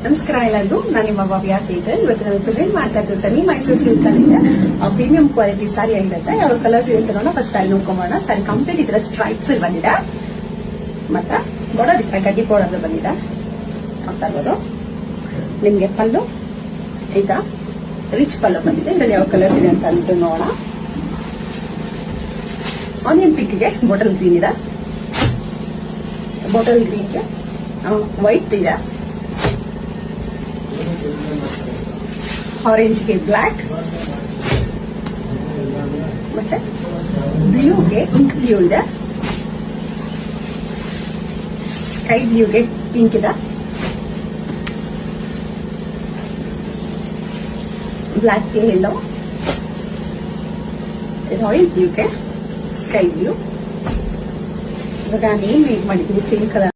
ನಮಸ್ಕಾರ ಎಲ್ಲರಿಗೂ, ನಾನು ನಿಮ್ಮ ಭವ್ಯ ಚೇತನ್. ಇವತ್ತು ನಾನು ಪ್ರೆಸೆಂಟ್ ಮಾಡ್ತಾ ಇದ್ದು ಸೆಮಿ ಮೈಸೂರು ಸಿಲ್ಕ್ ಅಲ್ಲಿ ಪ್ರೀಮಿಯಂ ಕ್ವಾಲಿಟಿ ಸಾರಿ ಆಗಿರುತ್ತೆ. ಯಾವ ಕಲರ್ಸ್ ಇದೆ ಅಂತ ನೋಡೋಣ. ಫಸ್ಟ್ ಸ್ಟೈಲ್ ನೋಡ್ಕೊಂಬೋಣ. ಸಾರಿ ಕಂಪ್ಲೀಟ್ ಇದರ ಸ್ಟ್ರೈಪ್ಸ್ ಬಂದಿದೆ, ಮತ್ತೆ ಬಾರ್ಡರ್ ಗಡ್ಡಿ ಬಾರ್ಡರ್ ಬಂದಿದೆ. ನೋಡ್ತಾ ಇರ್ಬೋದು. ನಿಮ್ಗೆ ಪಲ್ಲು ಈಗ ರಿಚ್ ಪಲ್ಲು ಬಂದಿದೆ. ಇದರಲ್ಲಿ ಯಾವ ಕಲರ್ಸ್ ಇದೆ ಅಂತ ಅಂದ್ಬಿಟ್ಟು ನೋಡೋಣ. ಆನಿಯನ್ ಪಿಂಕ್ಗೆ ಬಾಟಲ್ ಗ್ರೀನ್ ಇದೆ, ಬಾಟಲ್ ಗ್ರೀನ್ಗೆ ವೈಟ್ ಇದೆ, ಆರೆಂಜ್ಗೆ ಬ್ಲಾಕ್, ಮತ್ತೆ ಬ್ಲೂಗೆ ಇಂಕ್ ಬ್ಲೂ ಇದೆ, ಸ್ಕೈ ಬ್ಲೂಗೆ ಪಿಂಕ್ ಇದೆ, ಬ್ಲಾಕ್ಗೆ ಯೆಲ್ಲೋ, ರಾಯಲ್ ಬ್ಲೂಗೆ ಸ್ಕೈ ಬ್ಲೂ. ಇವಾಗ ನೇಮ್ ಮೇಕ್ ಮಾಡಿದ್ದೀನಿ ಸೇಮ್ ಕಲರ್.